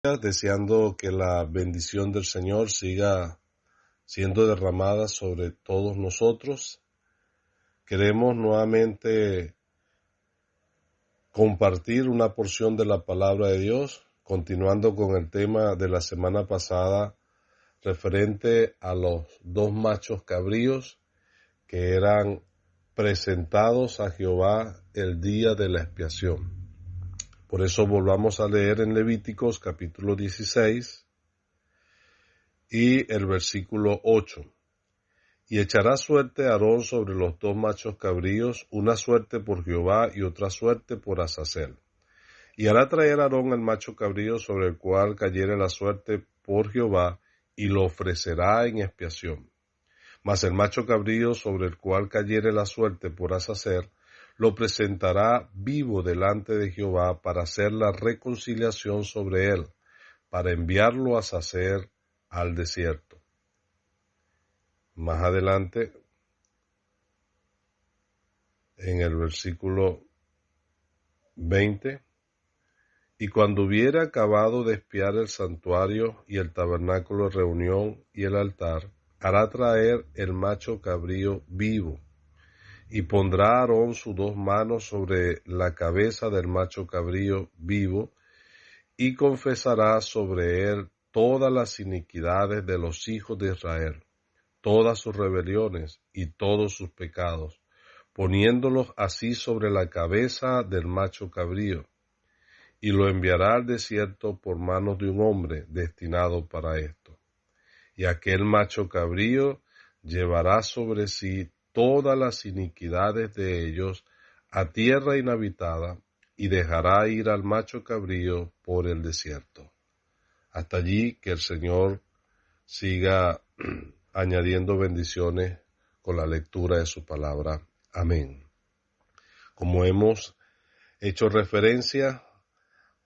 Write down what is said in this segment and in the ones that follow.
Deseando que la bendición del Señor siga siendo derramada sobre todos nosotros. Queremos nuevamente compartir una porción de la palabra de Dios, continuando con el tema de la semana pasada referente a los dos machos cabríos que eran presentados a Jehová el día de la expiación. Por eso volvamos a leer en Levíticos capítulo 16 y el versículo 8. Y echará suerte Aarón sobre los dos machos cabríos, una suerte por Jehová y otra suerte por Azazel. Y hará traer Aarón el macho cabrío sobre el cual cayere la suerte por Jehová, y lo ofrecerá en expiación. Mas el macho cabrío sobre el cual cayere la suerte por Azazel, lo presentará vivo delante de Jehová para hacer la reconciliación sobre él, para enviarlo a Azazel al desierto. Más adelante, en el versículo 20, y cuando hubiere acabado de expiar el santuario y el tabernáculo de reunión y el altar, hará traer el macho cabrío vivo, y pondrá Aarón sus dos manos sobre la cabeza del macho cabrío vivo, y confesará sobre él todas las iniquidades de los hijos de Israel, todas sus rebeliones y todos sus pecados, poniéndolos así sobre la cabeza del macho cabrío, y lo enviará al desierto por manos de un hombre destinado para esto. Y aquel macho cabrío llevará sobre sí todas las iniquidades de ellos a tierra inhabitada, y dejará ir al macho cabrío por el desierto. Hasta allí que el Señor siga añadiendo bendiciones con la lectura de su palabra. Amén. Como hemos hecho referencia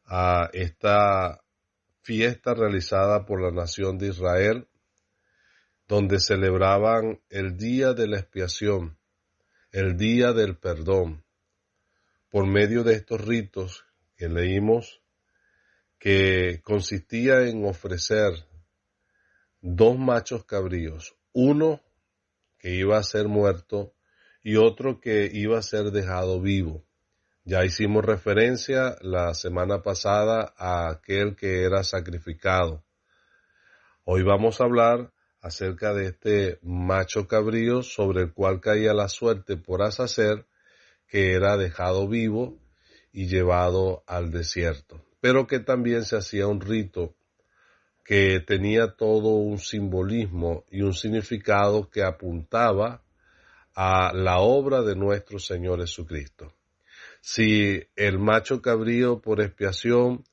a esta fiesta realizada por la nación de Israel, donde celebraban el día de la expiación, el día del perdón, por medio de estos ritos que leímos, que consistía en ofrecer dos machos cabríos, uno que iba a ser muerto y otro que iba a ser dejado vivo. Ya hicimos referencia la semana pasada a aquel que era sacrificado. Hoy vamos a hablar acerca de este macho cabrío sobre el cual caía la suerte por Azazel, que era dejado vivo y llevado al desierto, pero que también se hacía un rito que tenía todo un simbolismo y un significado que apuntaba a la obra de nuestro Señor Jesucristo. Si el macho cabrío por expiación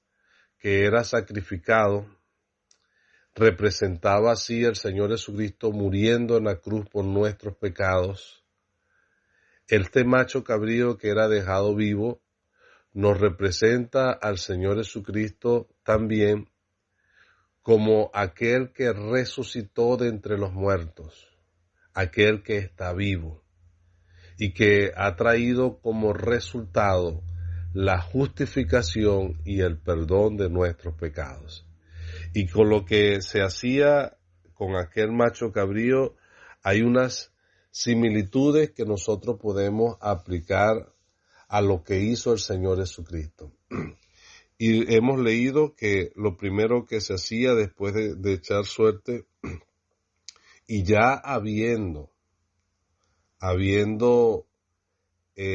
que era sacrificado representaba así el Señor Jesucristo muriendo en la cruz por nuestros pecados, este macho cabrío que era dejado vivo nos representa al Señor Jesucristo también como aquel que resucitó de entre los muertos, aquel que está vivo y que ha traído como resultado la justificación y el perdón de nuestros pecados. Y con lo que se hacía con aquel macho cabrío, hay unas similitudes que nosotros podemos aplicar a lo que hizo el Señor Jesucristo. Y hemos leído que lo primero que se hacía después de echar suerte, y ya habiendo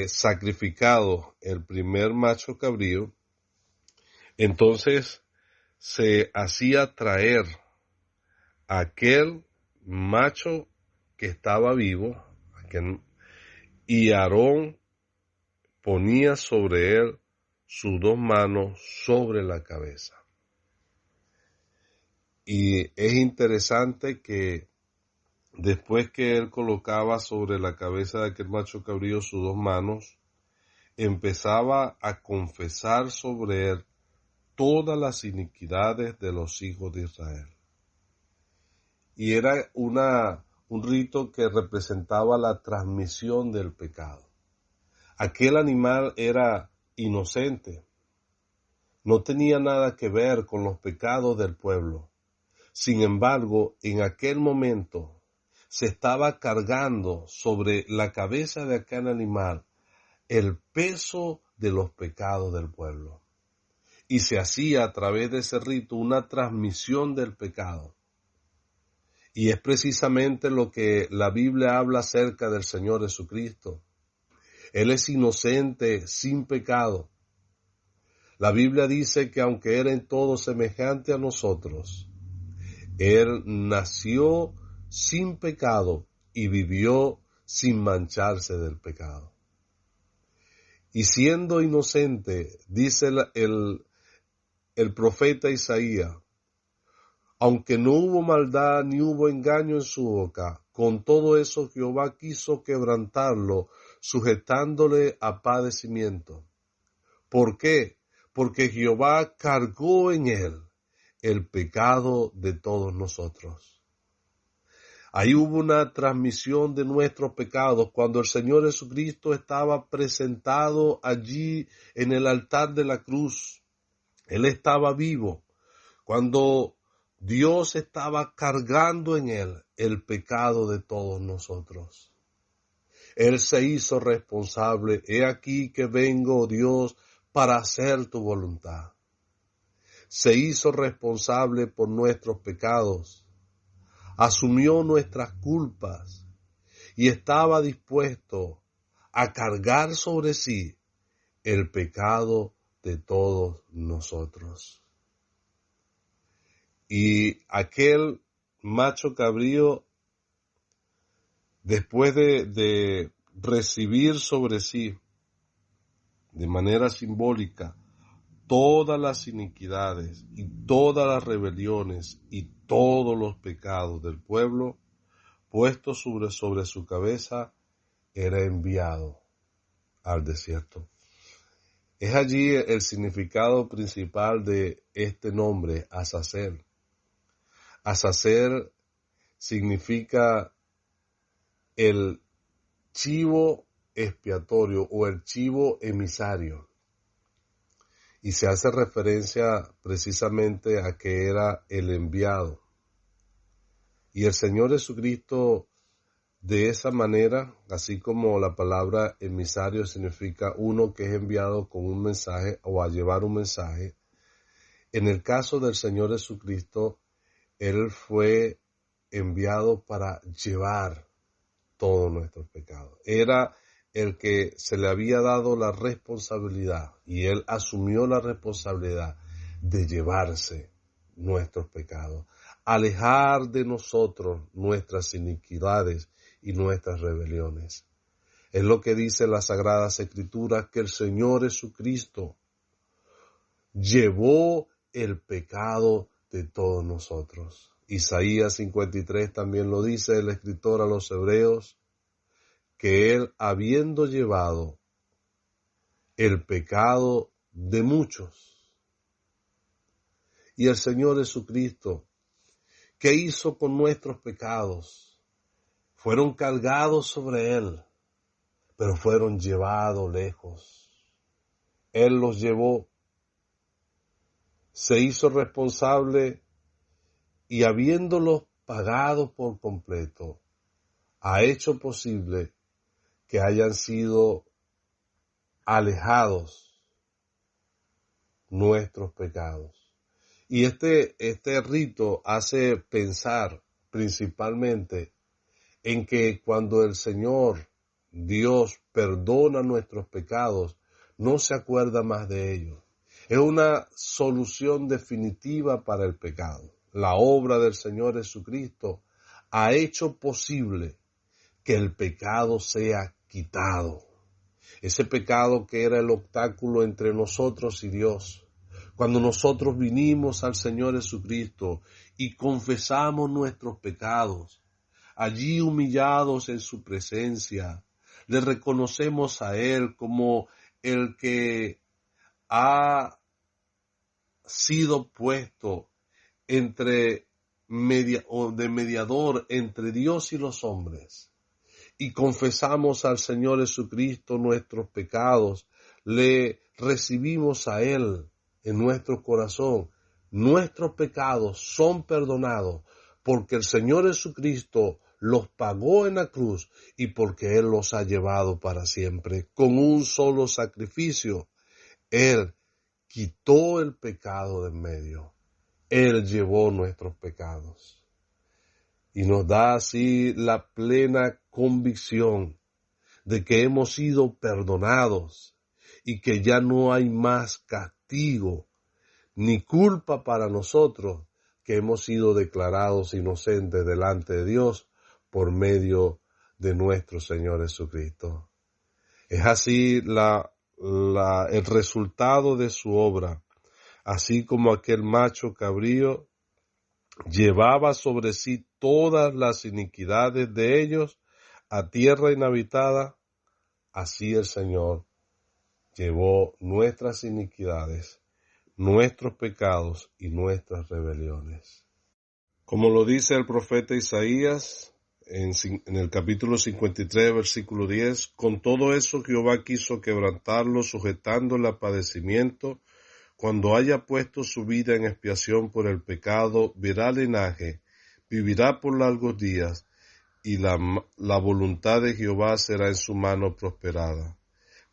sacrificado el primer macho cabrío, entonces se hacía traer aquel macho que estaba vivo, y Aarón ponía sobre él sus dos manos sobre la cabeza. Y es interesante que después que él colocaba sobre la cabeza de aquel macho cabrío sus dos manos, empezaba a confesar sobre él todas las iniquidades de los hijos de Israel. Y era un rito que representaba la transmisión del pecado. Aquel animal era inocente, no tenía nada que ver con los pecados del pueblo. Sin embargo, en aquel momento se estaba cargando sobre la cabeza de aquel animal el peso de los pecados del pueblo. Y se hacía a través de ese rito una transmisión del pecado. Y es precisamente lo que la Biblia habla acerca del Señor Jesucristo. Él es inocente, sin pecado. La Biblia dice que aunque era en todo semejante a nosotros, Él nació sin pecado y vivió sin mancharse del pecado. Y siendo inocente, dice el profeta Isaías, aunque no hubo maldad ni hubo engaño en su boca, con todo eso Jehová quiso quebrantarlo, sujetándole a padecimiento. ¿Por qué? Porque Jehová cargó en él el pecado de todos nosotros. Ahí hubo una transmisión de nuestros pecados cuando el Señor Jesucristo estaba presentado allí en el altar de la cruz. Él estaba vivo. Cuando Dios estaba cargando en él el pecado de todos nosotros. Él se hizo responsable. He aquí que vengo, oh Dios, para hacer tu voluntad. Se hizo responsable por nuestros pecados. Asumió nuestras culpas y estaba dispuesto a cargar sobre sí el pecado de todos nosotros. Y aquel macho cabrío, después de recibir sobre sí, de manera simbólica, todas las iniquidades y todas las rebeliones y todos los pecados del pueblo, puesto sobre su cabeza, era enviado al desierto. Es allí el significado principal de este nombre, Azazel. Azazel significa el chivo expiatorio o el chivo emisario. Y se hace referencia precisamente a que era el enviado. Y el Señor Jesucristo, de esa manera, así como la palabra emisario significa uno que es enviado con un mensaje o a llevar un mensaje, en el caso del Señor Jesucristo, Él fue enviado para llevar todos nuestros pecados. Era el que se le había dado la responsabilidad y Él asumió la responsabilidad de llevarse nuestros pecados, alejar de nosotros nuestras iniquidades y nuestras rebeliones. Es lo que dice la Sagrada Escritura, que el Señor Jesucristo llevó el pecado de todos nosotros. Isaías 53 también lo dice el escritor a los hebreos, que Él, habiendo llevado el pecado de muchos, y el Señor Jesucristo, ¿qué hizo con nuestros pecados? Fueron cargados sobre Él, pero fueron llevados lejos. Él los llevó, se hizo responsable y habiéndolos pagado por completo, ha hecho posible que hayan sido alejados nuestros pecados. Y este rito hace pensar principalmente en que cuando el Señor Dios perdona nuestros pecados, no se acuerda más de ellos. Es una solución definitiva para el pecado. La obra del Señor Jesucristo ha hecho posible que el pecado sea quitado. Ese pecado que era el obstáculo entre nosotros y Dios. Cuando nosotros vinimos al Señor Jesucristo y confesamos nuestros pecados, allí humillados en su presencia, le reconocemos a Él como el que ha sido puesto de mediador entre Dios y los hombres. Y confesamos al Señor Jesucristo nuestros pecados, le recibimos a Él en nuestro corazón. Nuestros pecados son perdonados porque el Señor Jesucristo los pagó en la cruz y porque Él los ha llevado para siempre. Con un solo sacrificio, Él quitó el pecado de en medio. Él llevó nuestros pecados. Y nos da así la plena convicción de que hemos sido perdonados y que ya no hay más castigo ni culpa para nosotros, que hemos sido declarados inocentes delante de Dios por medio de nuestro Señor Jesucristo. Es así el resultado de su obra, así como aquel macho cabrío llevaba sobre sí todas las iniquidades de ellos a tierra inhabitada, así el Señor llevó nuestras iniquidades, nuestros pecados y nuestras rebeliones. Como lo dice el profeta Isaías en el capítulo 53, versículo 10, con todo eso Jehová quiso quebrantarlo, sujetándole a padecimiento. Cuando haya puesto su vida en expiación por el pecado, verá linaje, vivirá por largos días, y la voluntad de Jehová será en su mano prosperada.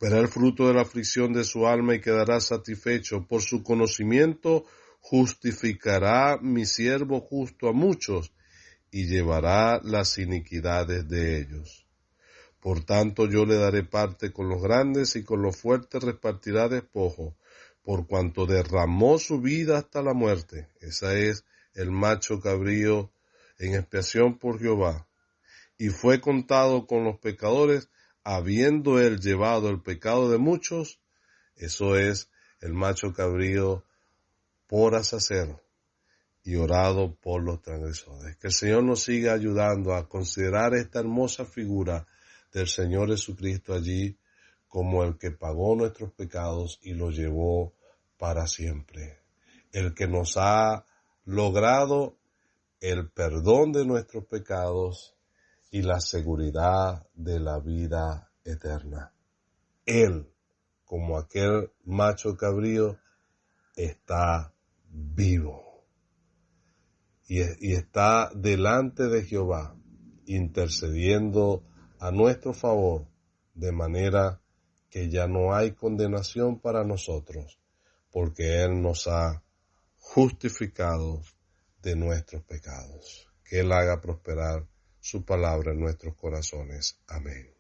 Verá el fruto de la aflicción de su alma y quedará satisfecho. Por su conocimiento justificará mi siervo justo a muchos y llevará las iniquidades de ellos. Por tanto yo le daré parte con los grandes y con los fuertes repartirá despojo, por cuanto derramó su vida hasta la muerte. Esa es el macho cabrío en expiación por Jehová. Y fue contado con los pecadores, habiendo él llevado el pecado de muchos. Eso es el macho cabrío por Azazel y orado por los transgresores. Que el Señor nos siga ayudando a considerar esta hermosa figura del Señor Jesucristo allí como el que pagó nuestros pecados y los llevó para siempre. El que nos ha logrado el perdón de nuestros pecados y la seguridad de la vida eterna. Él, como aquel macho cabrío, está vivo y está delante de Jehová, intercediendo a nuestro favor, de manera que ya no hay condenación para nosotros, porque Él nos ha justificado de nuestros pecados. Que Él haga prosperar su palabra en nuestros corazones. Amén.